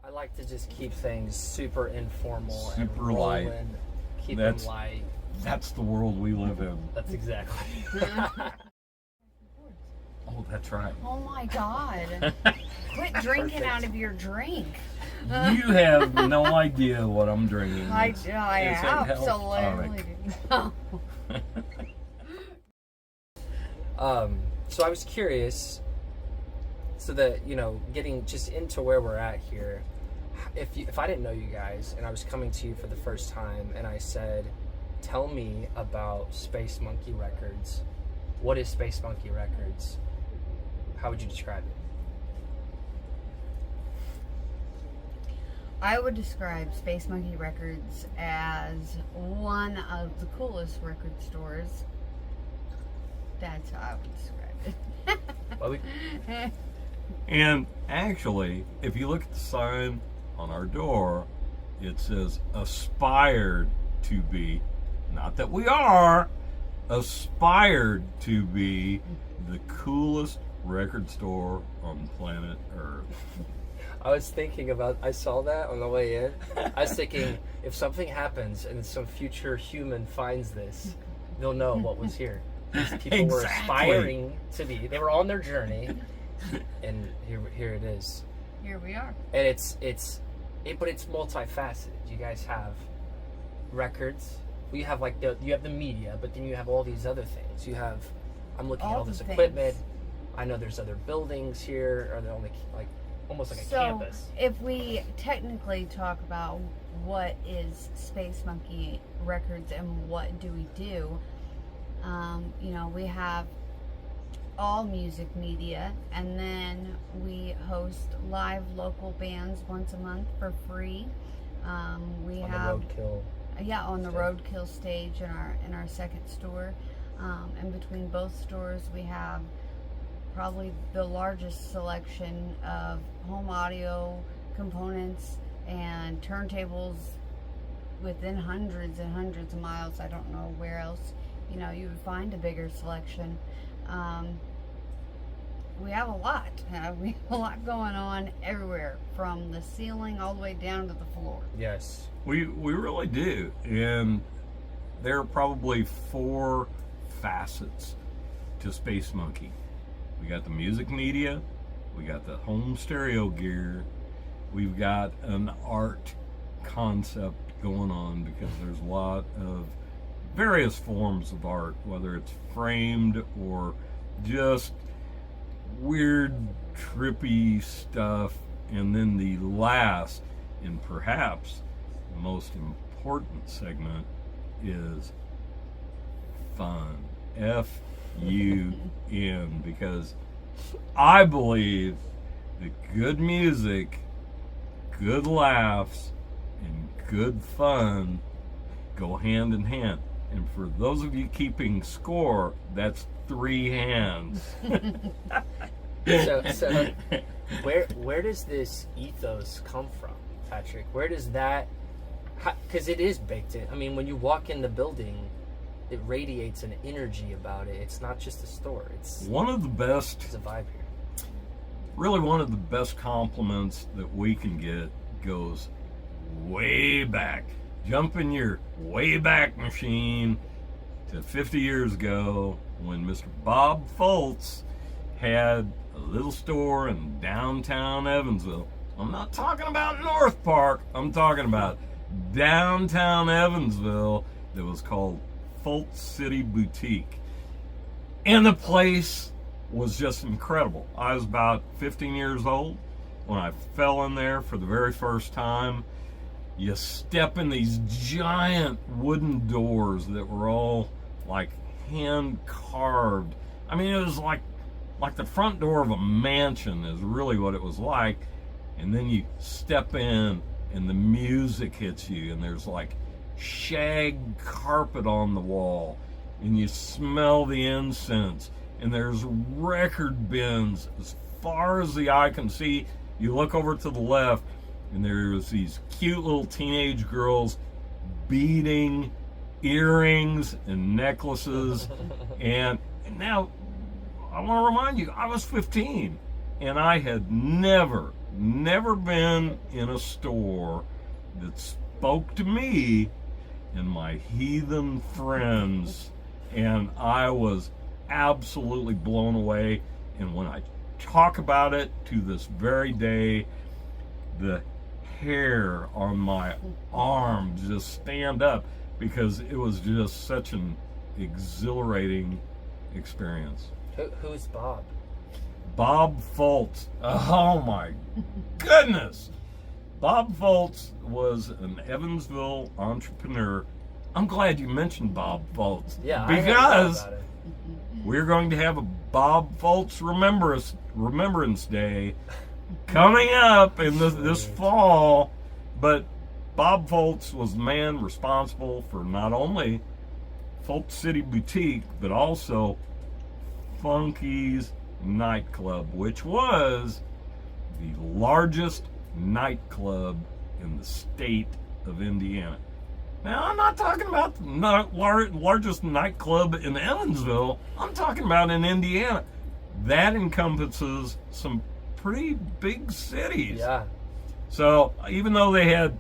I like to just keep things super informal and Super light. rolling. Keep That's- them light. That's the world we live in. That's exactly. Oh, that's right. Oh my God. Quit drinking Perfect. out of your drink. You have no idea what I'm drinking. I Is it health absolutely tonic? do. So I was curious, so that, getting just into where we're at here, if I didn't know you guys and I was coming to you for the first time and I said, tell me about Space Monkey Records. What is Space Monkey Records? How would you describe it? I would describe Space Monkey Records as one of the coolest record stores. That's how I would describe it. Well, And actually, if you look at the sign on our door, it says aspired to be, not that we are, aspired to be the coolest record store on planet Earth. I was thinking about, I saw that on the way in. I was thinking, if something happens and some future human finds this, they'll know what was here. These people were Exactly. aspiring to be. They were on their journey, and here it is. Here we are. And but it's multifaceted. You guys have records. You have you have the media, but then you have all these other things. You have, I'm looking at all this the equipment. things. I know there's other buildings here. Are there only almost like a So, campus? if we technically talk about what is Space Monkey Records and what do we do, we have all music media, and then we host live local bands once a month for free. We On have the roadkill. on the stage. Roadkill stage in our second store. And between both stores, we have probably the largest selection of home audio components and turntables within hundreds and hundreds of miles. I don't know where else you would find a bigger selection. We have a lot. We have a lot going on everywhere, from the ceiling all the way down to the floor. Yes. We really do. And there are probably 4 facets to Space Monkey. We got the music media, we got the home stereo gear, we've got an art concept going on, because there's a lot of various forms of art, whether it's framed or just weird, trippy stuff. And then the last, and perhaps the most important segment, is fun. F-U-N, because I believe that good music, good laughs, and good fun go hand in hand. And for those of you keeping score, that's 3 hands. So where does this ethos come from, Patrick? Where does that? Because it is baked in. I mean, when you walk in the building, it radiates an energy about it. It's not just a store. It's One of the best, a vibe here. really one of the best compliments that we can get goes way back. Jump in your way back machine to 50 years ago, when Mr. Bob Foltz had a little store in downtown Evansville. I'm not talking about North Park. I'm talking about downtown Evansville, that was called Foltz City Boutique. And the place was just incredible. I was about 15 years old when I fell in there for the very first time. You step in these giant wooden doors that were all like hand carved. I mean, it was like the front door of a mansion is really what it was like. And then you step in and the music hits you, and there's like shag carpet on the wall, and you smell the incense, and there's record bins as far as the eye can see. You look over to the left, and there's these cute little teenage girls beading earrings and necklaces. And now, I want to remind you, I was 15, and I had never been in a store that spoke to me and my heathen friends, and I was absolutely blown away. And when I talk about it to this very day, the hair on my arm just stand up, because it was just such an exhilarating experience. Who's Bob? Bob Foltz. Oh my goodness. Bob Foltz was an Evansville entrepreneur. I'm glad you mentioned Bob Foltz. Yeah, because I about it. we're going to have a Bob Foltz Remembrance Day coming up in this fall. But Bob Foltz was the man responsible for not only Foltz City Boutique, but also Funky's nightclub, which was the largest nightclub in the state of Indiana. Now, I'm not talking about the largest nightclub in Evansville. I'm talking about in Indiana. That encompasses some pretty big cities. Yeah. So even though they had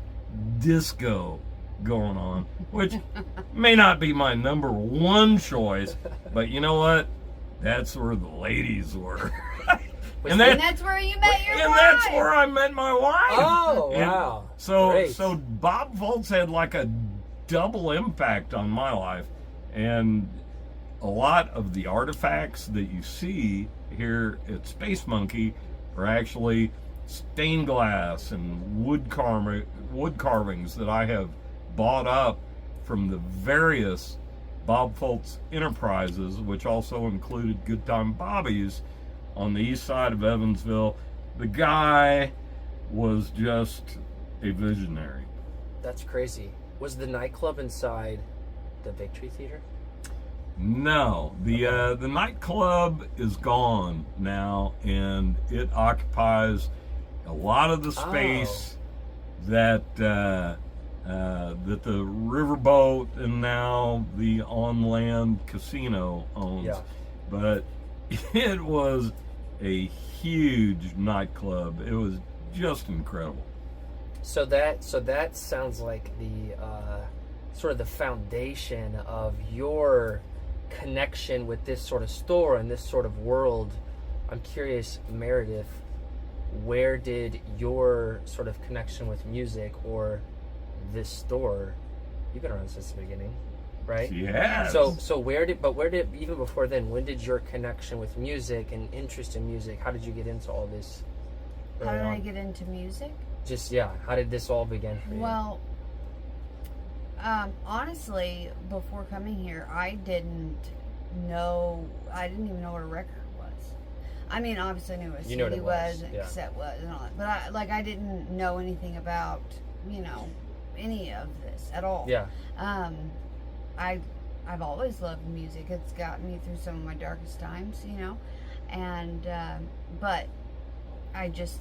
disco going on, which may not be my number one choice, but you know what? That's where the ladies were. And that's where you met your wife. And that's where I met my wife. Oh, And wow. So Great. so Bob Foltz had like a double impact on my life. And a lot of the artifacts that you see here at Space Monkey are actually stained glass and wood carvings that I have bought up from the various Bob Foltz enterprises, which also included Good Time Bobby's on the east side of Evansville. The guy was just a visionary. That's crazy. Was the nightclub inside the Victory Theater? No, the nightclub is gone now, and it occupies a lot of the space that the riverboat and now the on-land casino owns. Yeah. But it was a huge nightclub. It was just incredible. So that sounds like the sort of the foundation of your connection with this sort of store and this sort of world. I'm curious, Meredith, where did your sort of connection with music or this store? You've been around since the beginning, right? Yes. So where did even before then? When did your connection with music and interest in music? How did you get into all this? How did I get into music? How did this all begin for you? Well, honestly, before coming here, I didn't even know what a record was. I mean, obviously I knew what a CD was and cassette was and all that, but I didn't know anything about, any of this at all. Yeah. I've always loved music. It's gotten me through some of my darkest times, and but I just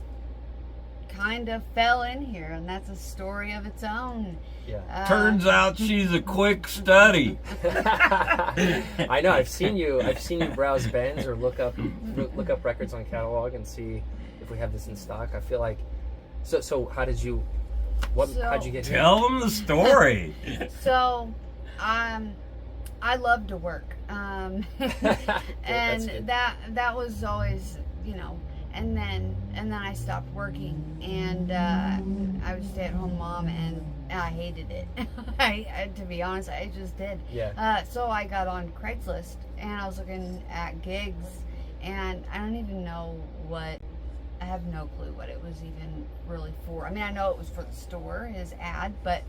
kind of fell in here, and that's a story of its own. Yeah. Turns out she's a quick study. I know. I've seen you browse bins or look up records on catalog and see if we have this in stock. I feel like so how did you how'd you get here? Tell them the story. So I love to work. And that was always, and then I stopped working, and I was a stay-at-home mom, and I hated it. I to be honest, I just did. Yeah. So I got on Craigslist, and I was looking at gigs, and I don't even know I have no clue what it was even really for. I mean, I know it was for the store, his ad, but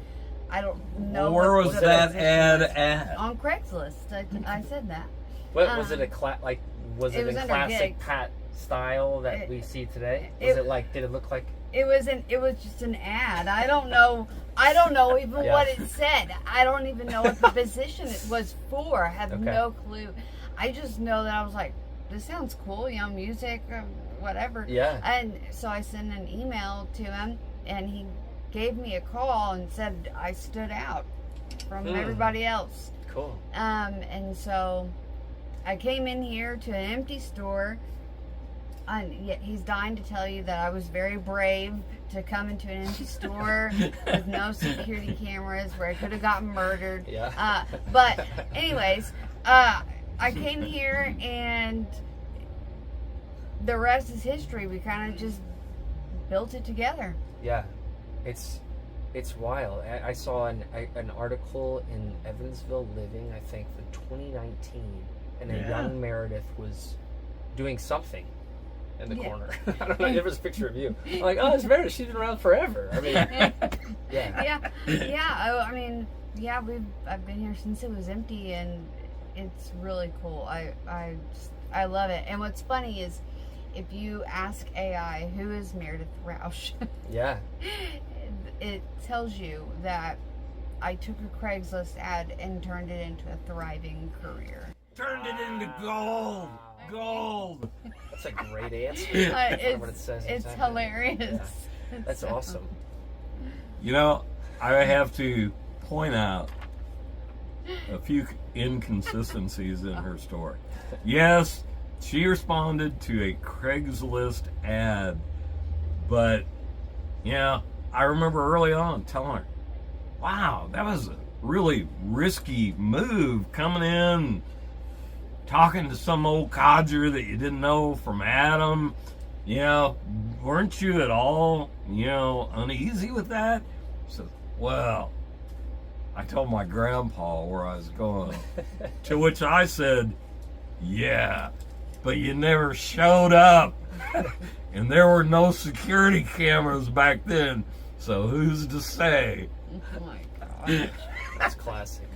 I don't know. Where was that ad at? On Craigslist. I said that. What was it was it was a under classic gigs. Pat style that we see today? Did it look like It was just an ad. I don't know even Yeah. what it said. I don't even know what the position it was for. I have Okay. no clue. I just know that I was like, this sounds cool, music, whatever. Yeah. And so I sent an email to him, and he gave me a call and said I stood out from everybody else. Cool. And so I came in here to an empty store. And yet he's dying to tell you that I was very brave to come into an empty store with no security cameras where I could have gotten murdered. Yeah. But anyways, I came here and the rest is history. We kind of just built it together. Yeah, it's wild. I saw an article in Evansville Living, I think, for 2019, and a young Meredith was doing something in the corner. I don't know. There was a picture of you. I'm like, oh, it's Meredith. She's been around forever. I mean, yeah. I mean, I've been here since it was empty, and it's really cool. I love it. And what's funny is, if you ask AI who is Meredith Roush, Yeah. it tells you that I took a Craigslist ad and turned it into a thriving career. Turned it into gold. Gold. That's a great answer. It's, I what it says it's exactly. hilarious. Yeah. That's awesome. You know, I have to point out a few inconsistencies in her story. Yes, she responded to a Craigslist ad, but yeah, I remember early on telling her, wow, that was a really risky move, coming in, talking to some old codger that you didn't know from Adam. You know, weren't you at all, uneasy with that? She says, well, I told my grandpa where I was going. To which I said, yeah, but you never showed up. And there were no security cameras back then, so who's to say? Oh my gosh. That's classic.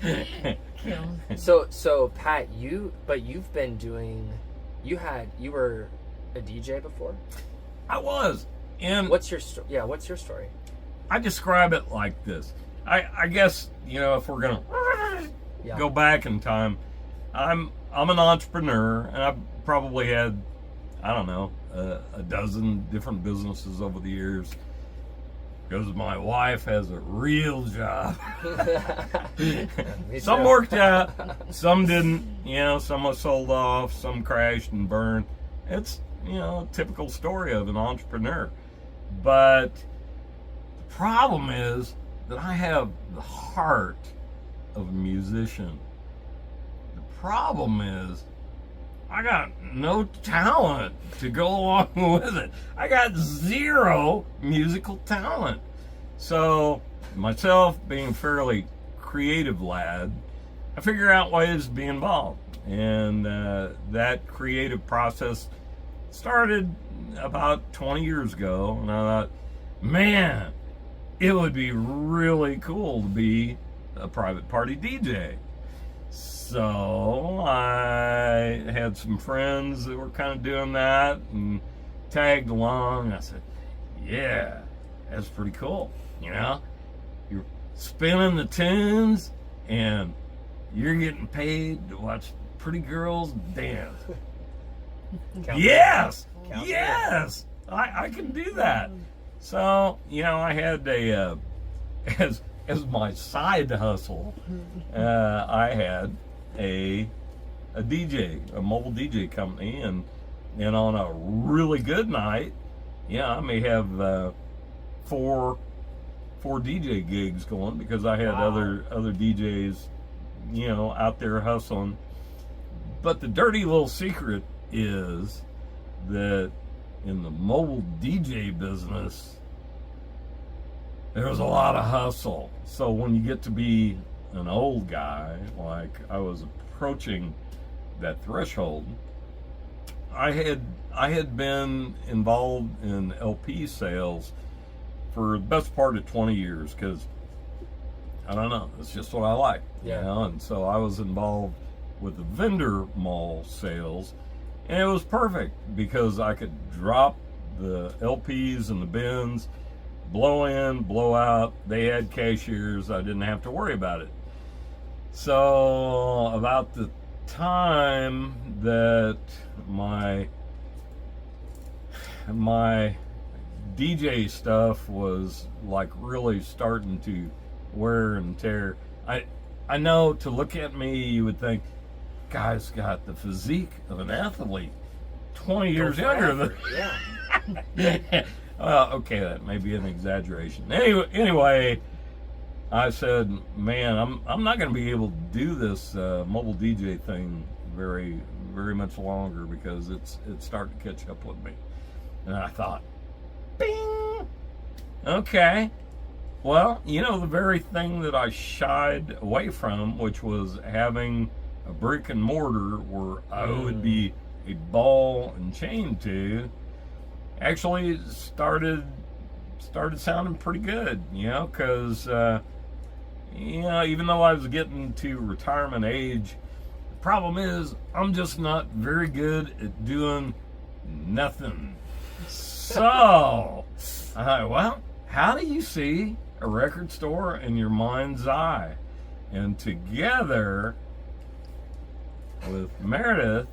Kill. So Pat, you've been doing. You were a DJ before. I was. And What's your story? Yeah, what's your story? I describe it like this. I guess, if we're going to go back in time, I'm an entrepreneur, and I've probably had, I don't know, a dozen different businesses over the years, because my wife has a real job. Some worked out, some didn't. Some was sold off, some crashed and burned. It's, a typical story of an entrepreneur. But the problem is that I have the heart of a musician. The problem is I got no talent to go along with it. I got zero musical talent. So myself, being a fairly creative lad, I figure out ways to be involved. And that creative process started about 20 years ago. And I thought, man, it would be really cool to be a private party DJ. So I had some friends that were kind of doing that and tagged along. I said, yeah, that's pretty cool. You're spinning the tunes and you're getting paid to watch pretty girls dance. Yes, yes, I can do that. So, I had as my side hustle, I had a DJ, a mobile DJ company, and on a really good night, I may have four DJ gigs going, because I had other DJs, out there hustling. But the dirty little secret is that in the mobile DJ business, there's a lot of hustle. So when you get to be an old guy, like I was approaching that threshold, I had been involved in LP sales for the best part of 20 years, because I don't know, it's just what I like. And so I was involved with the vendor mall sales, and it was perfect because I could drop the LPs and the bins, blow in, blow out. They had cashiers. I didn't have to worry about it. So about the time that my DJ stuff was like really starting to wear and tear, I know to look at me you would think, guy's got the physique of an athlete 20 years younger than Yeah. well, okay, that may be an exaggeration. Anyway, I said, man, I'm not going to be able to do this mobile DJ thing very much longer because it's starting to catch up with me. And I thought, bing, okay. Well, you know, the very thing that I shied away from, which was having a brick and mortar where I would be a ball and chain to, actually started sounding pretty good, you know, because, you know, even though I was getting to retirement age, the problem is I'm just not very good at doing nothing. So, I thought, well, how do you see a record store in your mind's eye? And together with Meredith,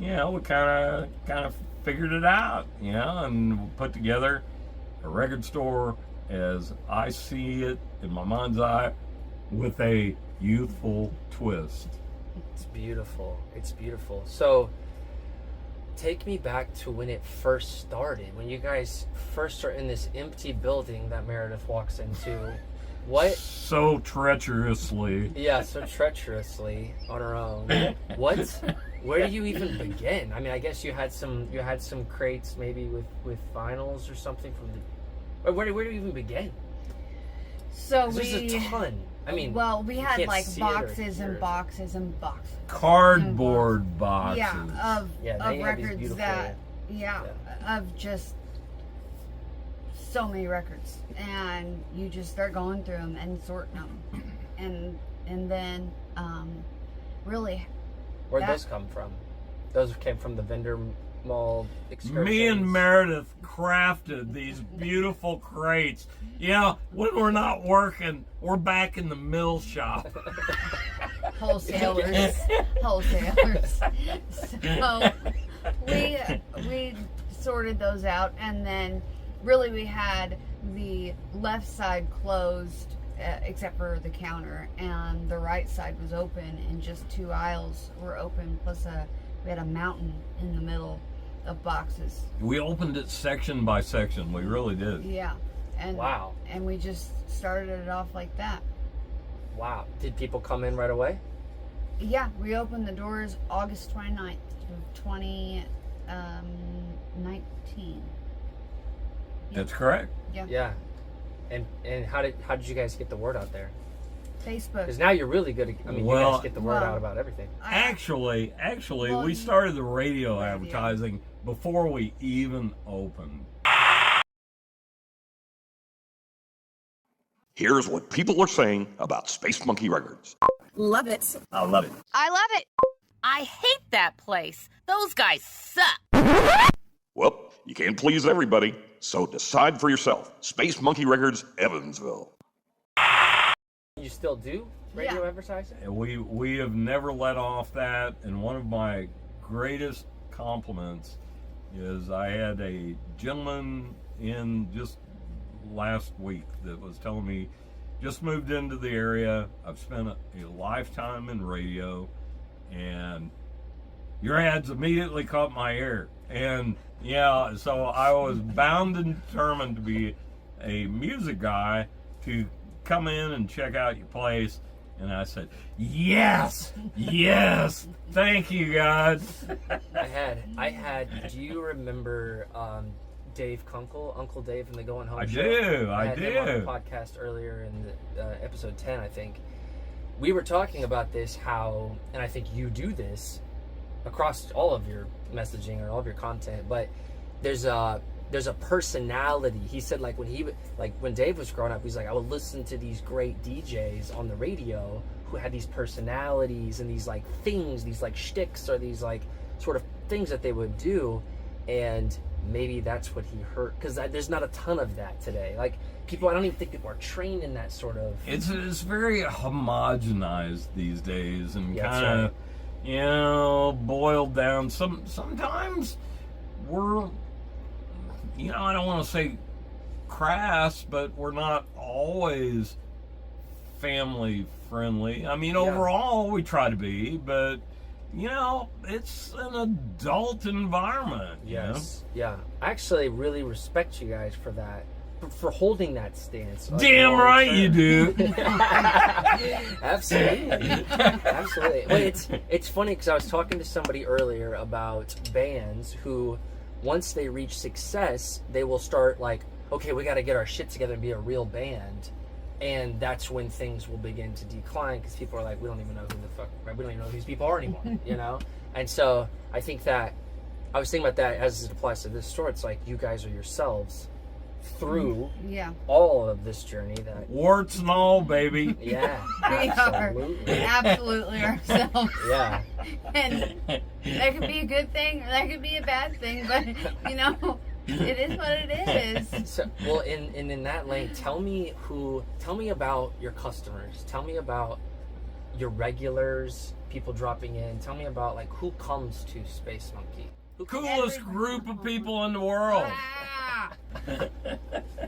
you know, we kind of figured it out, you know, and put together a record store as I see it in my mind's eye with a youthful twist. It's beautiful. It's beautiful. So, take me back to when it first started, when you guys first are in this empty building that Meredith walks into. What? So treacherously. Yeah, so treacherously on her own. Where do you even begin? I mean, I guess you had some crates maybe with vinyls or something from the. Where do you even begin? So There's a ton. I mean, well, we had can't like see it boxes or and boxes and boxes. Cardboard boxes. Yeah, of they had these records beautiful- that, of just so many records, and you just start going through them and sorting them, and then really. Where'd those come from? Those came from the vendor mall excursions. Me and Meredith crafted these beautiful crates. You know, when we're not working, we're back in the mill shop. Wholesalers. So we sorted those out, and then really we had the left side closed except for the counter, and the right side was open, and just two aisles were open, plus we had a mountain in the middle of boxes. We opened it section by section. We really did. Yeah. And wow. And we just started it off like that. Wow. Did people come in right away? Yeah, we opened the doors August 29th of 2019. That's correct. Yeah. Yeah. And how did you guys get the word out there? Facebook. Because now you're really good at, I mean, you guys get the word out about everything. Actually, we started the radio advertising before we even opened. Here's what people are saying about Space Monkey Records. Love it. I love it. I love it. I hate that place. Those guys suck. Well, you can't please everybody, so decide for yourself. Space Monkey Records, Evansville. You still do radio advertising? And we have never let off that, and one of my greatest compliments is I had a gentleman in just last week that was telling me, just moved into the area, I've spent a lifetime in radio, and your ads immediately caught my ear. And yeah, so I was bound and determined to be a music guy to come in and check out your place. And I said, yes, thank you, God. I had. Do you remember Dave Kunkel, Uncle Dave from the Going Home I Show? do. I had him on the podcast earlier in the episode 10, I think. We were talking about this, how, and I think you do this across all of your messaging or all of your content, but there's a personality. He said, like, when Dave was growing up, he's like, I would listen to these great DJs on the radio who had these personalities and these like things, these like shticks or these like sort of things that they would do. and maybe that's what he heard, because there's not a ton of that today. Like, people, I don't even think people are trained in that sort of. It's very homogenized these days, and Yeah, kind that's of boiled down. Sometimes we're, I don't want to say crass, but we're not always family friendly. I mean, overall we try to be, but it's an adult environment. Yes. Yeah. I actually really respect you guys for that, for holding that stance. Like, Damn right you do. Absolutely. Absolutely. Well, it's funny because I was talking to somebody earlier about bands who, once they reach success, they will start like, okay, we got to get our shit together and be a real band. And that's when things will begin to decline, because people are like, we don't even know who the fuck, we don't even know who these people are anymore, And so I think that, I was thinking about that as it applies to this store. It's like, you guys are yourselves through all of this journey. That warts and all, baby. Yeah, We are absolutely ourselves. Yeah. And that could be a good thing, or that could be a bad thing, but it is what it is. So, well, in that lane, tell me about your customers. Tell me about your regulars, people dropping in. Tell me about like who comes to Space Monkey. Coolest group of people in the world. Ah!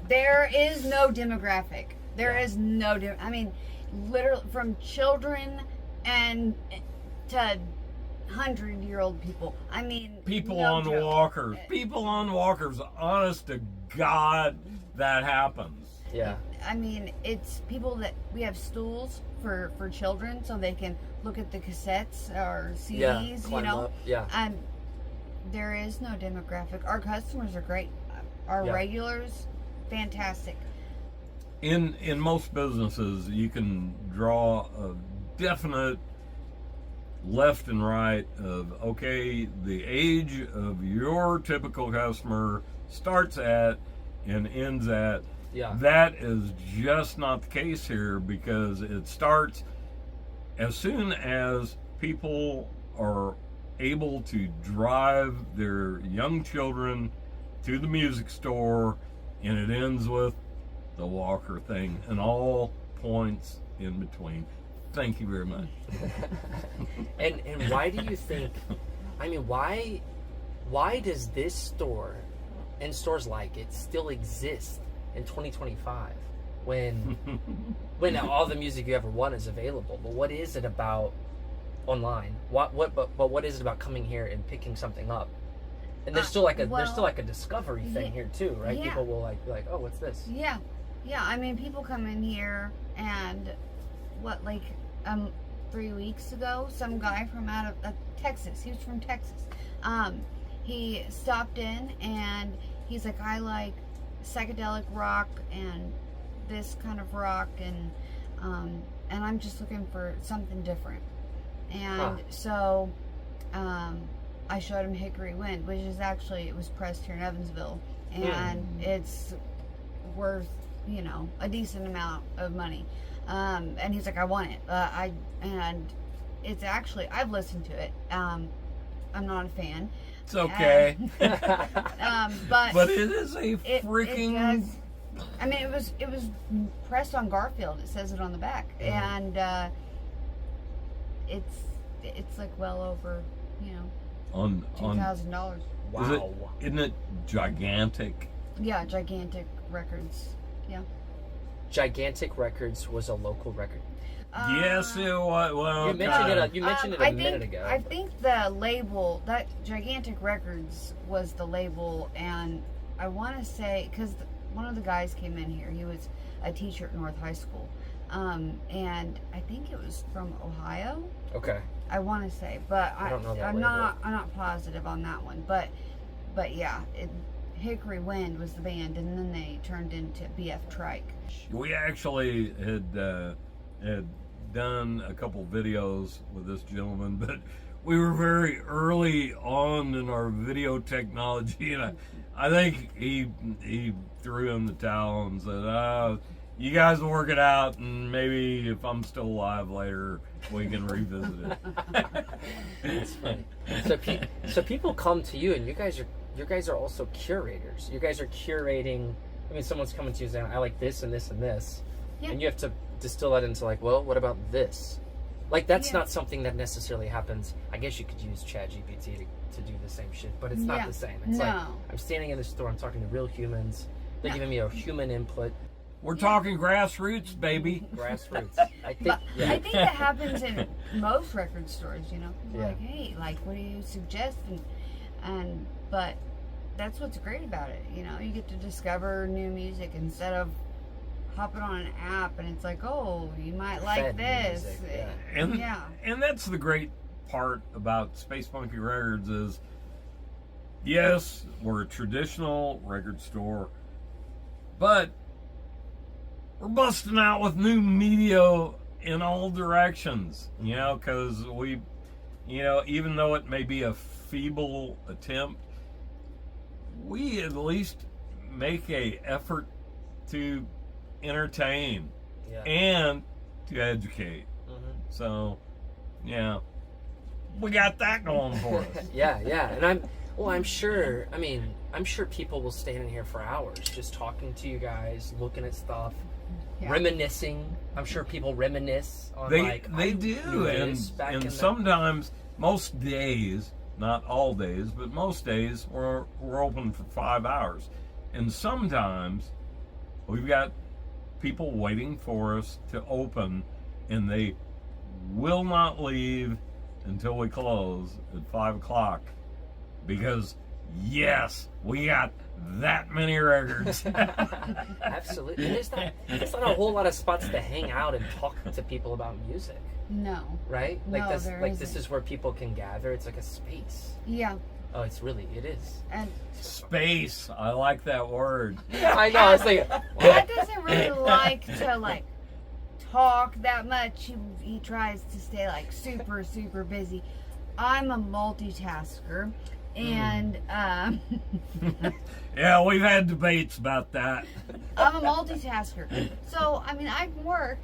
There is no demographic. There is no. I mean, literally from children and to 100-year-old people. I mean, People no on joke. walkers. People on walkers. Honest to God, that happens. Yeah. I mean, it's people that we have stools for children so they can look at the cassettes or CDs, climb up. Yeah. And there is no demographic. Our customers are great. Our regulars, fantastic. In most businesses, you can draw a definite left and right of, okay, the age of your typical customer starts at and ends at. Yeah. That is just not the case here, because it starts as soon as people are able to drive their young children to the music store, and it ends with the walker thing and all points in between. Thank you very much. And why do you think, I mean, why does this store and stores like it still exist in 2025 when all the music you ever want is available? But what is it about online? What is it about coming here and picking something up? And there's still like a discovery thing here too, right? Yeah. People will be like, oh, what's this? Yeah. I mean, people come in here and 3 weeks ago, some guy from out of Texas. He was from Texas. He stopped in and he's like, I like psychedelic rock and this kind of rock, and I'm just looking for something different. And so I showed him Hickory Wind, which is actually, it was pressed here in Evansville, and it's worth a decent amount of money. And he's like, I want it. And it's actually, I've listened to it. I'm not a fan. It's okay. But it is a freaking. I mean, it was pressed on Garfield. It says it on the back, and it's like well over on $2,000. Wow. Isn't it gigantic? Yeah, Gigantic Records. Yeah. Gigantic Records was a local record. Yes, it was. Well, You mentioned it a minute ago. I think the label, that Gigantic Records was the label, and I want to say, because one of the guys came in here, he was a teacher at North High School, and I think it was from Ohio. Okay. I want to say, but I don't know that I'm label. not positive on that one, but yeah, Hickory Wind was the band, and then they turned into BF Trike. We actually had done a couple videos with this gentleman, but we were very early on in our video technology, and I think he threw in the towel and said, you guys work it out, and maybe if I'm still alive later, we can revisit it. That's funny. So people come to you, and you guys you guys are also curators. You guys are curating. I mean, someone's coming to you saying, I like this and this and this. Yeah. And you have to distill that into like, well, what about this? Like, that's Yeah. not something that necessarily happens. I guess you could use ChatGPT to do the same shit, but it's not the same. It's like, I'm standing in the store, I'm talking to real humans. They're giving me a human input. We're talking grassroots, baby. Grassroots. I think, But I think that happens in most record stores, you know. Yeah. Like, hey, like, what do you suggest? But that's what's great about it, you know. You get to discover new music instead of hopping on an app and it's like, oh, you might like Fed this. music, And Yeah. and that's the great part about Space Monkey Records is, yes, we're a traditional record store, but we're busting out with new media in all directions, you know, because we, you know, even though it may be a feeble attempt, we at least make a effort to entertain Yeah. and to educate. Mhm. So, yeah, we got that going for us. Yeah, yeah. And I'm sure, I mean, I'm sure people will stand in here for hours just talking to you guys, looking at stuff, Yeah. reminiscing. I'm sure people reminisce on They like, they I do, knew this back in and the- sometimes, most days, not all days, but most days we're open for 5 hours, and sometimes we've got people waiting for us to open, and they will not leave until we close at 5 o'clock, because yes, we got that many records. Absolutely. And there's not a whole lot of spots to hang out and talk to people about music, No. right? Like No, this, there like this isn't. is where people can gather. It's like a space. Yeah. Oh, it is. And Space, I like that word. Yeah, I know. I was like, Dad doesn't really like to like talk that much. He tries to stay like super busy. I'm a multitasker, and Yeah, we've had debates about that. I'm a multitasker. So I mean, I can work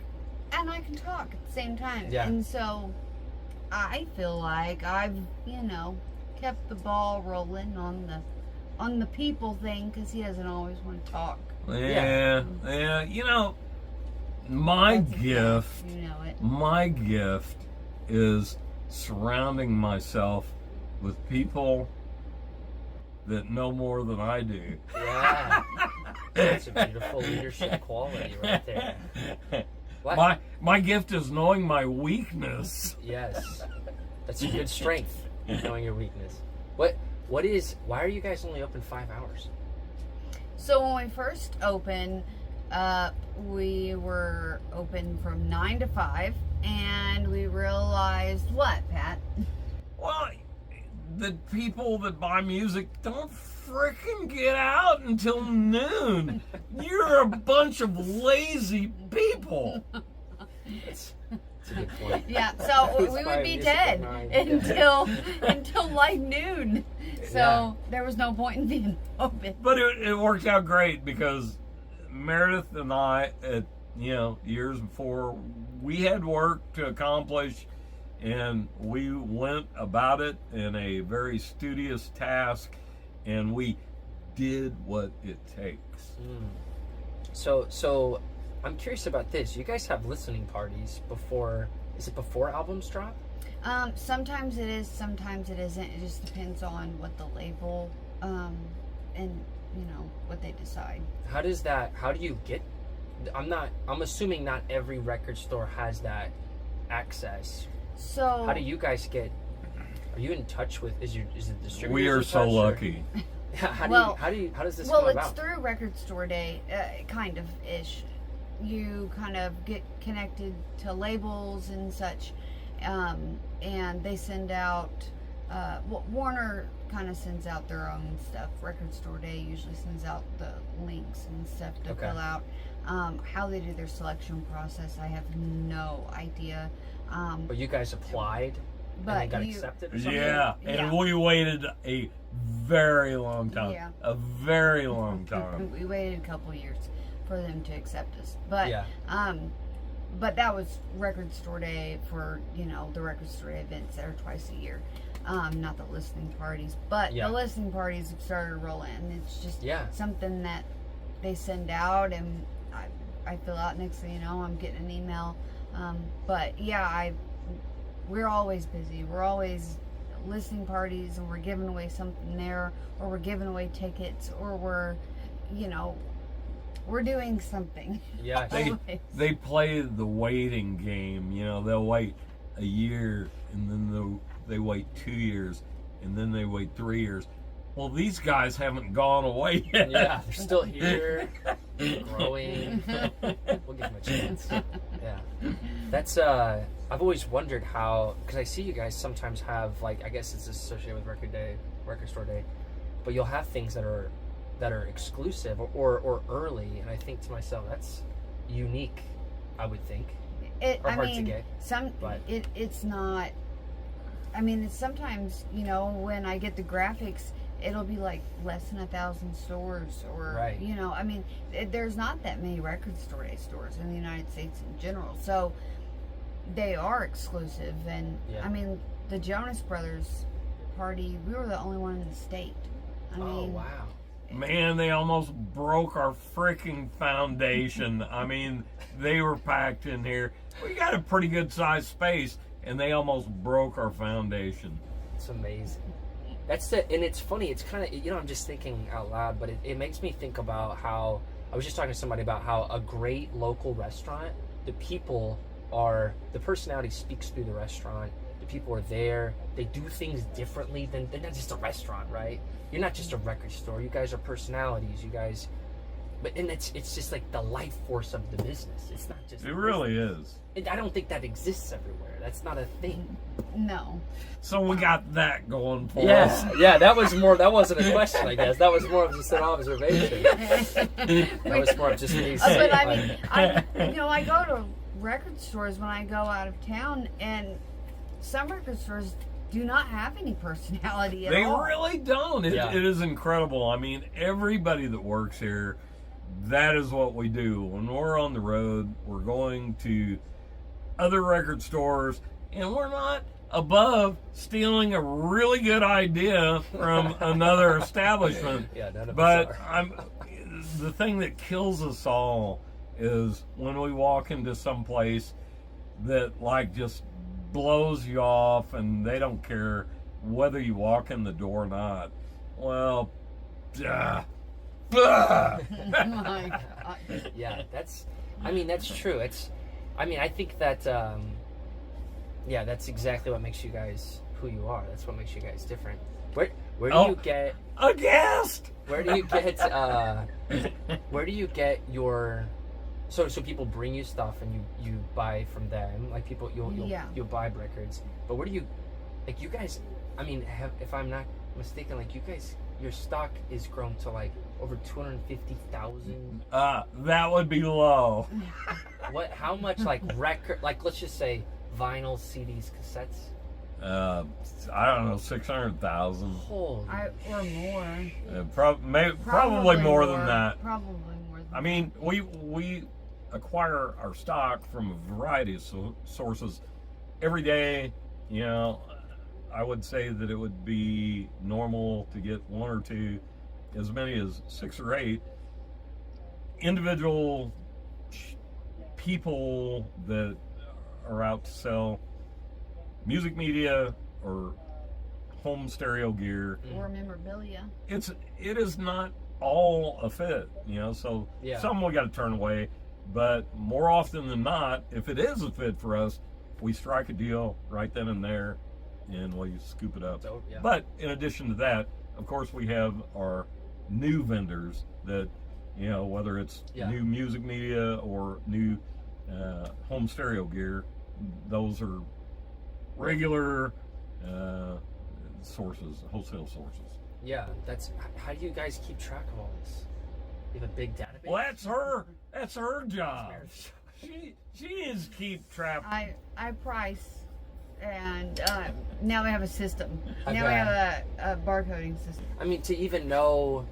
and I can talk at the same time. Yeah. And so I feel like I've kept the ball rolling on the people thing because he doesn't always want to talk. Yeah, you know, my That's a fact. gift, You know it. my gift is surrounding myself with people that know more than I do. yeah. That's a beautiful leadership quality right there. What? My gift is knowing my weakness. Yes. That's a good strength, knowing your weakness. Why are you guys only open 5 hours? So when we first opened, we were open from 9 to 5, and we realized what, Pat? Well, the people that buy music don't frickin' get out until noon. You're a bunch of lazy people. That's a good point. Yeah, so Who's we would buying be music at dead 9? until like noon. So Yeah. there was no point in being open. But it worked out great because Meredith and I, at years before, we had work to accomplish, and we went about it in a very studious task, and we did what it takes. So I'm curious about this. You guys have listening parties before. Is it before albums drop? Sometimes it is, sometimes it isn't. It just depends on what the label and what they decide. How do you get? I'm assuming not every record store has that access. So How do you guys get? Are you in touch with? Is the distributor? We are so lucky. How does this well, come it's about? through Record Store Day, kind of ish. You kind of get connected to labels and such, and they send out. Warner kind of sends out their own stuff. Record Store Day usually sends out the links and stuff to Okay. fill out. How they do their selection process, I have no idea. But you guys applied and But they got you- accepted or something? Yeah, and Yeah. we waited a very long time. Yeah. A very long time. We waited a couple years for them to accept us, but Yeah. but that was Record Store Day for the Record Store Day events that are twice a year. Not the listening parties, but Yeah. the listening parties have started rolling. It's just Yeah. something that they send out, and I fill out. Next thing you know, I'm getting an email. But yeah, we're always busy. We're always listening parties, and we're giving away something there, or we're giving away tickets, or we're doing something. Yeah. They play the waiting game. You know, they'll wait a year, and then they wait 2 years, and then they wait 3 years. Well, these guys haven't gone away yet. Yeah, they're still here, growing. We'll give them a chance. Yeah. That's, I've always wondered how, because I see you guys sometimes have, like, I guess it's associated with record store day, but you'll have things that are exclusive or early, and I think to myself, that's unique, I would think. Or hard to get. It's not. I mean, it's sometimes, when I get the graphics, it'll be like less than 1,000 stores, or Right. I mean, there's not that many record store day stores in the United States in general, so they are exclusive. And Yeah. I mean, the Jonas Brothers party, we were the only one in the state. I Oh, mean, wow. Man, they almost broke our freaking foundation. I mean, they were packed in here. We got a pretty good sized space, and they almost broke our foundation. It's amazing. That's and it's funny. It's kind of, I'm just thinking out loud, but it makes me think about how, I was just talking to somebody about how a great local restaurant, the personality speaks through the restaurant. The people are there. They do things differently than, they're not just a restaurant, right? You're not just a record store. You guys are personalities. You guys, and it's just like the life force of the business. It's not just. It really is. I don't think that exists everywhere. That's not a thing. no. So we got that going for Yes, us. yeah, that wasn't a question, I guess. That was more of just an observation. That was more of just me saying. But I mean, I go to record stores when I go out of town, and some record stores do not have any personality at They all. really don't. Yeah. It is incredible. I mean, everybody that works here, that is what we do. When we're on the road, we're going to other record stores, and we're not above stealing a really good idea from another establishment. Yeah, none of But us are. the thing that kills us all is when we walk into some place that like just blows you off, and they don't care whether you walk in the door or not. Well, My God. Yeah, that's true. I think that, that's exactly what makes you guys who you are. That's what makes you guys different. Where do you get a guest? where do you get your so people bring you stuff and you buy from them, like people you'll buy records, but where do you, like, you guys, I mean, if I'm not mistaken, like, you guys, your stock is grown to like over 250,000. That would be low. How much, like, record, like, let's just say vinyl, CDs, cassettes? I don't know, 600,000. Holy. Or more. Probably more than that. Probably more than I mean, we acquire our stock from a variety of sources every day. I would say that it would be normal to get one or two, as many as 6 or 8 individual people that are out to sell music media or home stereo gear. or memorabilia. It is not all a fit, so Yeah. some we got to turn away, but more often than not, if it is a fit for us, we strike a deal right then and there, and we scoop it up. So, yeah. But in addition to that, of course, we have our new vendors that, whether it's Yeah. new music media or new home stereo gear, those are regular sources, wholesale sources. Yeah, how do you guys keep track of all this? You have a big database? Well, that's her job. She is keep track. I price, and now we have a system. Now we Okay. have a barcoding system. I mean, to even know,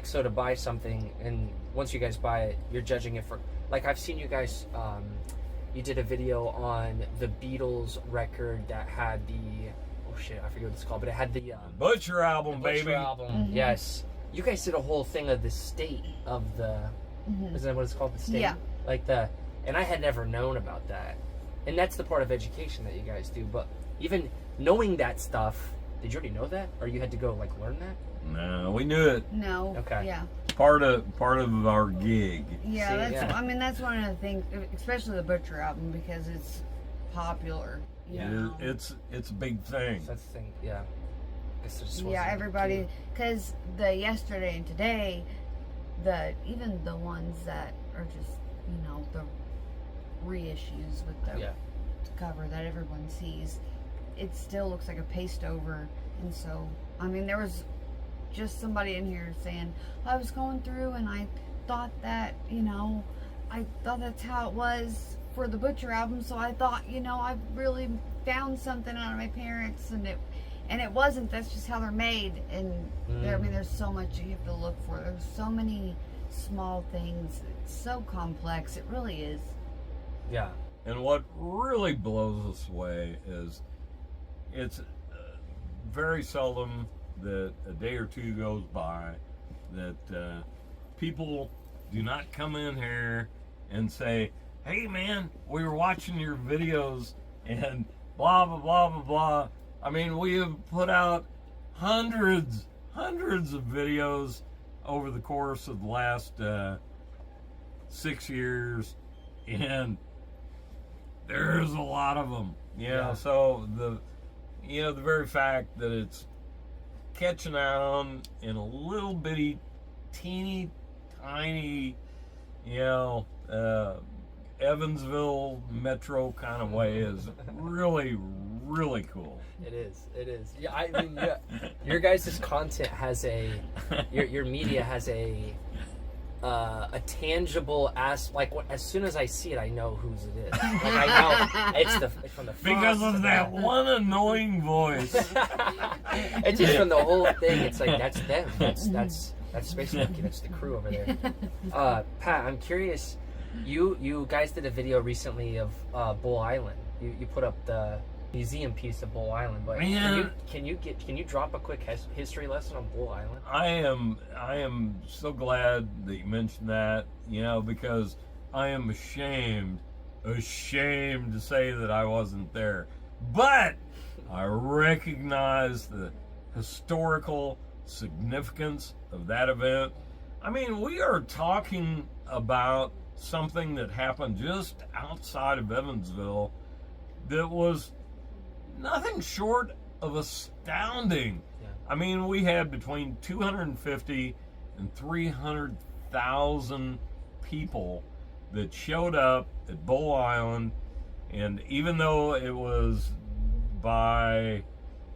so to buy something, and once you guys buy it, you're judging it for, like, I've seen you guys, you did a video on the Beatles record that had shit, I forget what it's called, but it had the Butcher album, Butcher baby. album. Yes, you guys did a whole thing of the state of the. Isn't that what it's called? The state. Yeah. And I had never known about that, and that's the part of education that you guys do. But even knowing that stuff, did you already know that, or you had to go like learn that? No, we knew it. No. Okay. Yeah. Part of our gig. Yeah, See, that's. yeah. I mean, that's one of the things, especially the Butcher album, because it's popular. You Yeah. know? It's a big thing. That's the thing. Yeah. Guess there just Yeah, wasn't everybody, too- because the yesterday and today, even the ones that are just, you know, the reissues with the Yeah. cover that everyone sees, it still looks like a paste over. And so, I mean, there was just somebody in here saying, I was going through and I thought that, you know, I thought that's how it was for the Butcher album, so I thought, you know, I really found something out of my parents, and it wasn't. That's just how they're made. And I mean, there's so much you have to look for. There's so many small things. It's so complex. It really is. Yeah. And what really blows us away is it's very seldom that a day or two goes by that people do not come in here and say, hey man, we were watching your videos and blah, blah, blah, blah, blah. I mean, we have put out hundreds of videos over the course of the last 6 years, and there's a lot of them. Yeah. So the very fact that it's catching on in a little bitty, teeny, tiny, Evansville metro kind of way is really, really cool. It is. Yeah, I mean, yeah, your guys' content has your media has a tangible like as soon as I see it, I know whose it is. Like I know it's from the Because fonts of to that one annoying voice. It's just from the whole thing. It's like that's them. That's Space Monkey. That's the crew over there. Pat, I'm curious. You guys did a video recently of Bull Island. You put up the museum piece of Bull Island, but can you drop a quick history lesson on Bull Island? I am so glad that you mentioned that, because I am ashamed to say that I wasn't there. But I recognize the historical significance of that event. I mean, we are talking about something that happened just outside of Evansville that was nothing short of astounding. Yeah. I mean, we had between 250 and 300,000 people that showed up at Bull Island, and even though it was by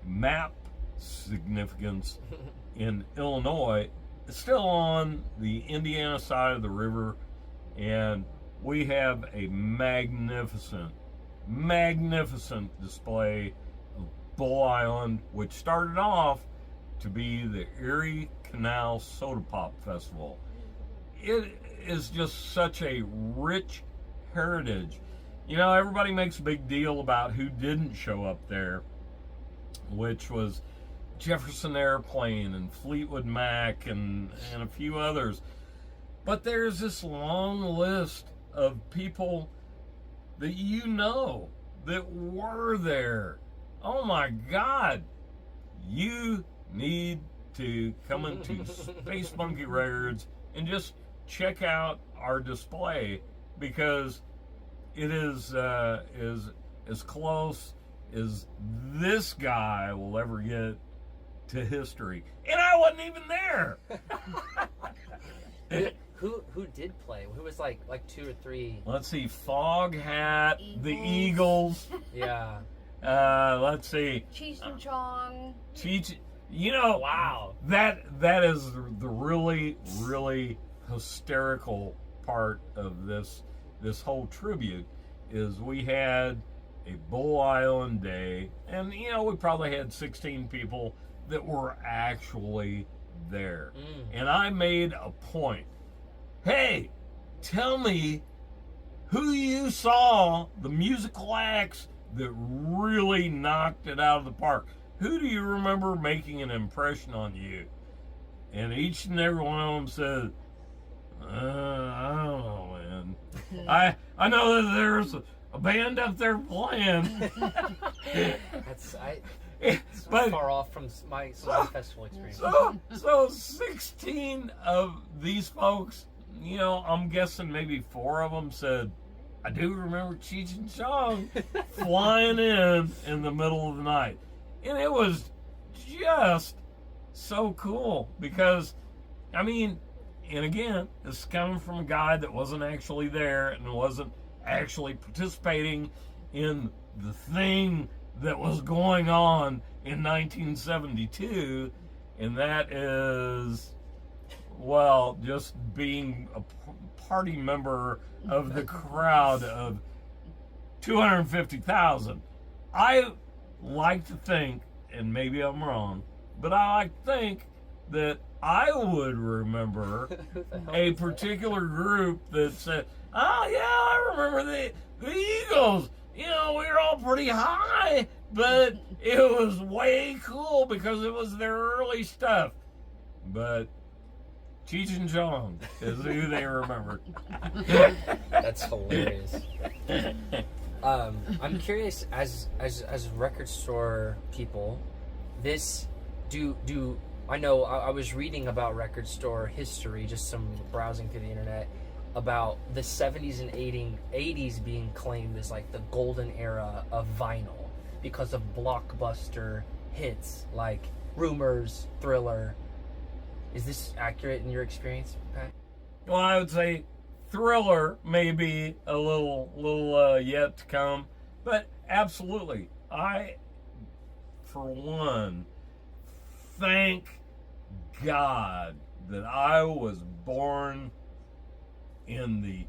map significance in Illinois, it's still on the Indiana side of the river, and we have a magnificent display of Bull Island, which started off to be the Erie Canal Soda Pop Festival. It is just such a rich heritage. Everybody makes a big deal about who didn't show up there, which was Jefferson Airplane and Fleetwood Mac and a few others. But there's this long list of people that that were there. Oh my God. You need to come into Space Monkey Records and just check out our display, because it is as close as this guy will ever get to history. And I wasn't even there. Who did play? Who was like 2 or 3? Let's see, Foghat, the Eagles. Yeah. Let's see, Cheech and Chong. Wow. That is the really, really hysterical part of this whole tribute, is we had a Bull Island day, and we probably had 16 people that were actually there. And I made a point. Hey, tell me who you saw, the musical acts that really knocked it out of the park. who do you remember making an impression on you? And each and every one of them said, I don't know, man. I know that there's a band up there playing. It's But- far off from my festival experience. So 16 of these folks, you know, I'm guessing maybe 4 of them said, I do remember Cheech and Chong flying in the middle of the night. And it was just so cool because, I mean, and again, this is coming from a guy that wasn't actually there and wasn't actually participating in the thing that was going on in 1972, and that is, well, just being a party member of the crowd of 250,000. I like to think, and maybe I'm wrong, but I like to think that I would remember a particular group that said, oh yeah, I remember the Eagles. You know, we were all pretty high, but it was way cool because it was their early stuff. But Cheech and Chong is who they remembered. That's hilarious. I'm curious, as record store people, I know I was reading about record store history, just some browsing through the internet, about the 70s and 80s being claimed as like the golden era of vinyl because of blockbuster hits like Rumors, Thriller. Is this accurate in your experience, Pat? Well, I would say Thriller may be a little yet to come, but absolutely. I, for one, thank God that I was born in the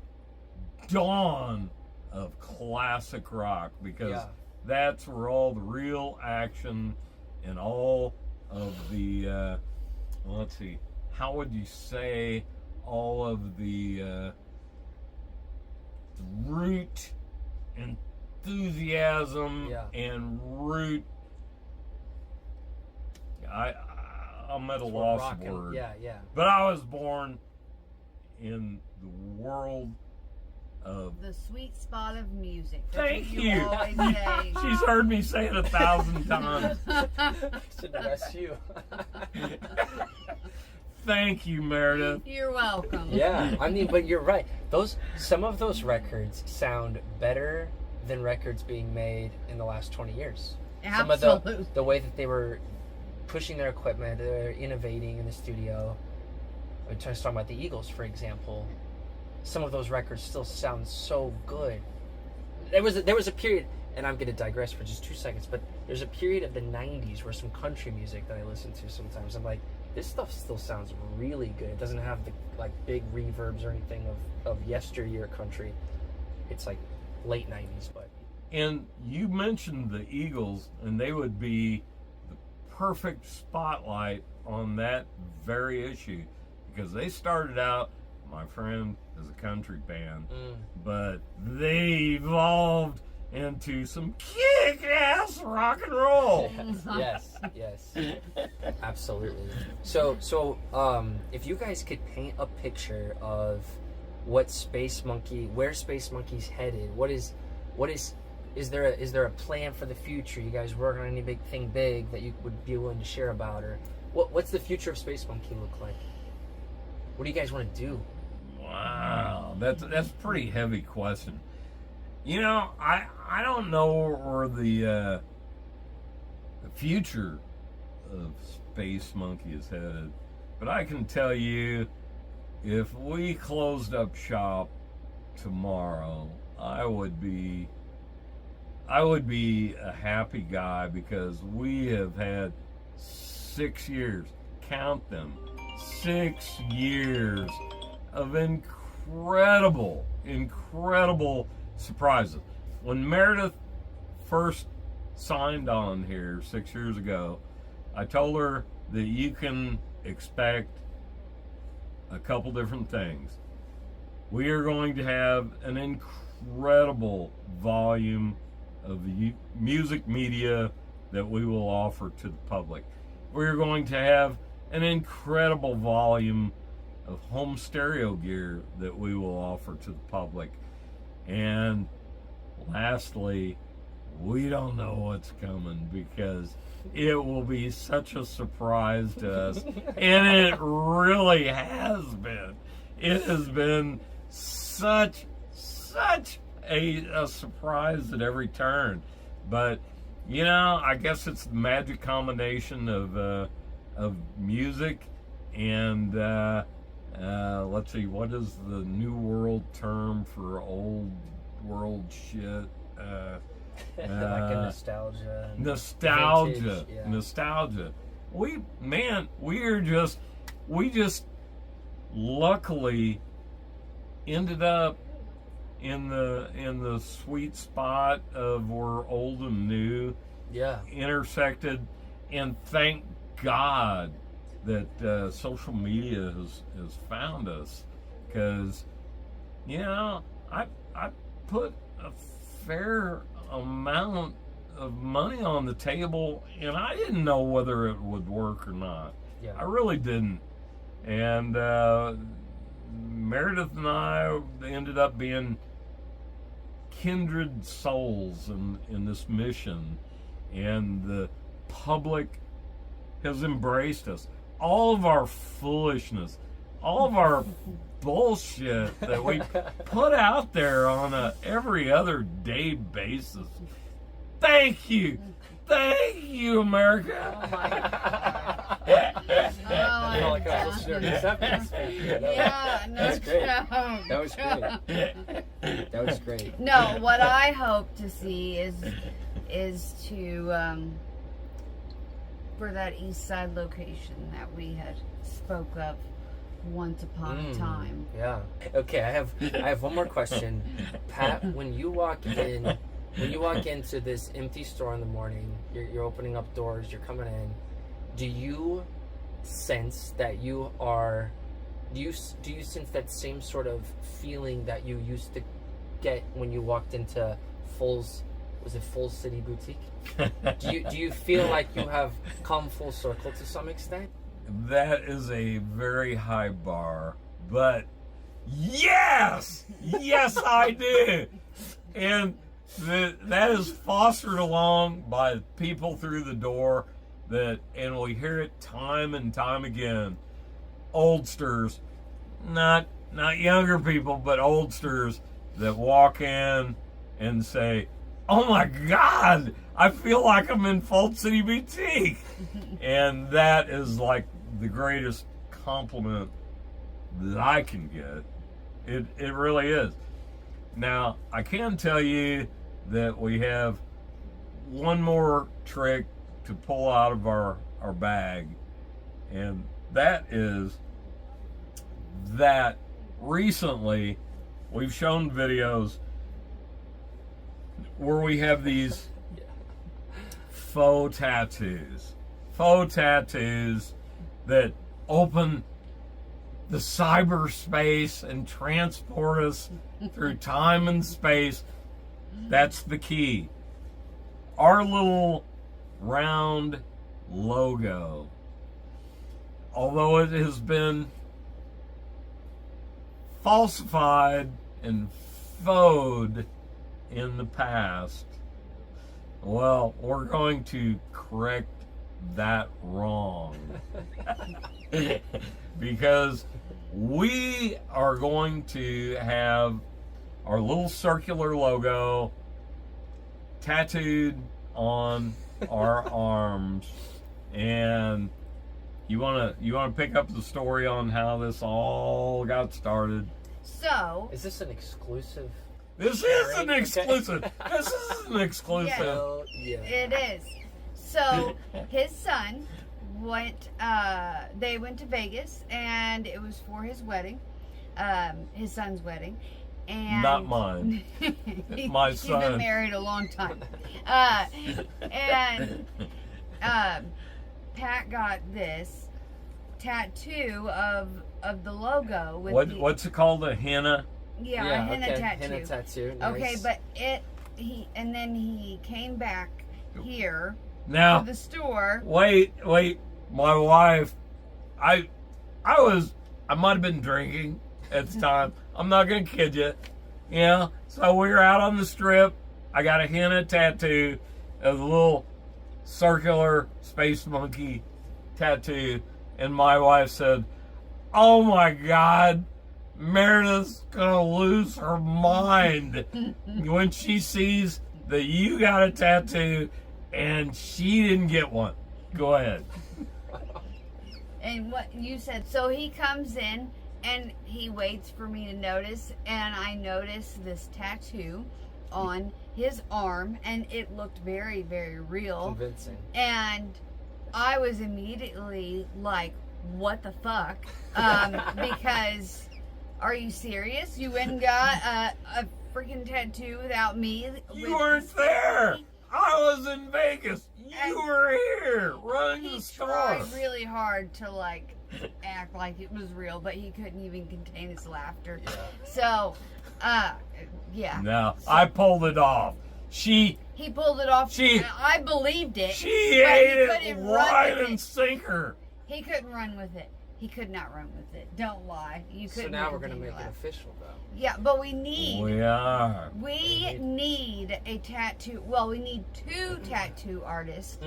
dawn of classic rock, because that's where all the real action and all of the let's see, how would you say, all of the root enthusiasm and root, I'm at a loss of word. Yeah. But I was born in the world of the sweet spot of music. That's Thank what you. always say. She's heard me say it 1,000 times. Should address you. Thank you, Meredith. You're welcome. Yeah, I mean, but you're right. Some of those records sound better than records being made in the last 20 years. Absolutely. Some of the way that they were pushing their equipment, they're innovating in the studio. I'm talking about the Eagles, for example. Some of those records still sound so good. There was a period, and I'm going to digress for just 2 seconds, but there's a period of the 90s where some country music that I listen to sometimes, I'm like, this stuff still sounds really good. It doesn't have the like big reverbs or anything of yesteryear country. It's like late 90s, but. And you mentioned the Eagles, and they would be the perfect spotlight on that very issue, because they started out, my friend, as a country band, but they evolved into some kick-ass rock and roll. Yes, absolutely. So, if you guys could paint a picture of where Space Monkey's headed, is there a plan for the future? You guys working on any big that you would be willing to share about, or what's the future of Space Monkey look like? What do you guys want to do? Wow, that's a pretty heavy question. You know, I don't know where the future of Space Monkey is headed, but I can tell you, if we closed up shop tomorrow, I would be a happy guy, because we have had 6 years, count them, 6 years of incredible surprises. When Meredith first signed on here 6 years ago, I told her that you can expect a couple different things. We are going to have an incredible volume of music media that we will offer to the public. We're going to have an incredible volume of home stereo gear that we will offer to the public. And lastly, we don't know what's coming because it will be such a surprise to us. And it really has been. It has been such a surprise at every turn. But, you know, I guess it's the magic combination of music and let's see, what is the new world term for old world shit? Like a nostalgia. Nostalgia. Vintage, yeah. Nostalgia. We just luckily ended up in the sweet spot of where old and new intersected, and thank God that social media has found us, because you know I put a fair amount of money on the table and I didn't know whether it would work or not. I really didn't. And Meredith and I ended up being kindred souls in this mission, and the public has embraced us. All of our foolishness, all of our bullshit that we put out there on a every other day basis. Thank you, America. Oh my God. That's great. That was great. No, what I hope to see is to for that east side location that we had spoke of once upon a time. Yeah. Okay, I have one more question. Pat, when you walk into this empty store in the morning, you're opening up doors, you're coming in, do you sense that do you sense that same sort of feeling that you used to get when you walked into Full City Boutique? Do you feel like you have come full circle to some extent? That is a very high bar, but yes, I do. And that is fostered along by people through the door and we hear it time and time again. Oldsters, not younger people, but oldsters that walk in and say, "Oh my God, I feel like I'm in Full City Boutique." And that is like the greatest compliment that I can get. It really is. Now, I can tell you that we have one more trick to pull out of our bag, and that is that recently we've shown videos where we have these faux tattoos that open the cyberspace and transport us through time and space. That's the key. Our little round logo, although it has been falsified and faux in the past, well, we're going to correct that wrong. Because we are going to have our little circular logo tattooed on our arms. And you wanna pick up the story on how this all got started? So, is this an exclusive? This is an exclusive. This is an exclusive. Yeah. It is. So his son they went to Vegas, and it was for his wedding, his son's wedding. And not mine. My son. He's been married a long time. And Pat got this tattoo of the logo with what's it called? A henna? Yeah, a henna tattoo. Henna tattoo. Nice. Okay, but then he came back here Now, to the store. wait. My wife, I might have been drinking at the time. I'm not gonna kid you. Yeah. So we were out on the strip. I got a henna tattoo of the little circular space monkey tattoo, and my wife said, "Oh my God, Meredith's gonna lose her mind when she sees that you got a tattoo and she didn't get one." Go ahead. And what you said, so he comes in and he waits for me to notice, and I noticed this tattoo on his arm, and it looked very, very real. Convincing. And I was immediately like, what the fuck? Because, are you serious? You went and got a freaking tattoo without me? You weren't there. I was in Vegas. You were here running He the store. tried really hard to like act like it was real, but he couldn't even contain his laughter. So, yeah. No, I pulled it off. He pulled it off. She- I believed it. She but ate he it couldn't run right with and it. sinker. He couldn't run with it. He could not run with it. Don't lie. You So couldn't. now we're gonna contain make your it laugh. official, though. Yeah, but we need. We are. We need a tattoo. Well, we need 2 tattoo artists.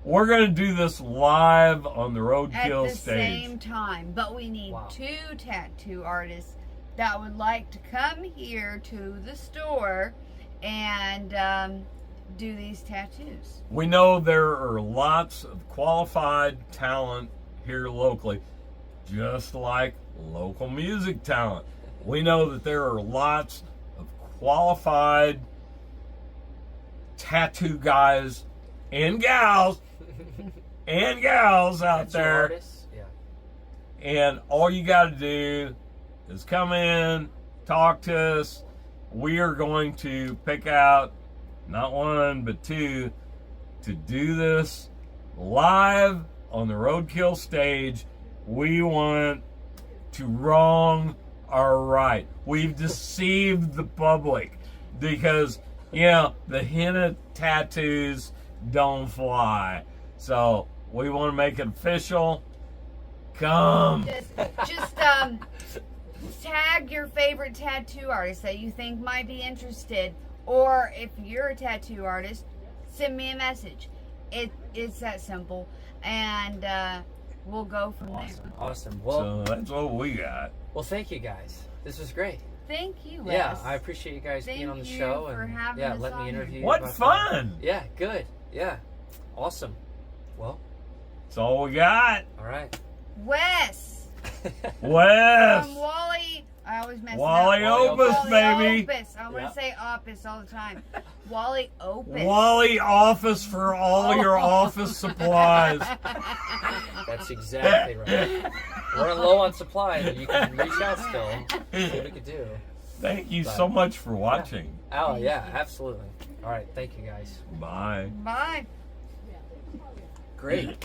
We're gonna do this live on the At Roadkill the stage. same time, but we need Wow. 2 tattoo artists that would like to come here to the store and do these tattoos. We know there are lots of qualified talent here locally, just like local music talent. We know that there are lots of qualified tattoo guys and gals out Tattoo there. artists? Yeah. And all you got to do is come in, talk to us. We are going to pick out not 1, but 2 to do this live on the Roadkill stage. We want to wrong our right. We've deceived the public because, the henna tattoos don't fly. So we want to make it official. Come. Just tag your favorite tattoo artist that you think might be interested, or if you're a tattoo artist, send me a message. It's that simple, and we'll go from there. Awesome. Well, So that's what we got. well, thank you guys. This was great. Thank you, Wes. Yeah, I appreciate you guys being Thank on the you show for and having us let on me here. interview you. What about fun! that. Yeah, good. Yeah, awesome. Well, That's all we got. all right. Wes Wes. from Wally. I always mess Wally it up. Opus, Wally baby. Opus. I want to Yeah. say Opus all the time. Wally Opus. Wally Office for all your office supplies. That's exactly right. We're low on supply, but you can reach out still. See what we could do. Thank you so much for watching. Oh, yeah, absolutely. All right, thank you guys. Bye. Bye. Great.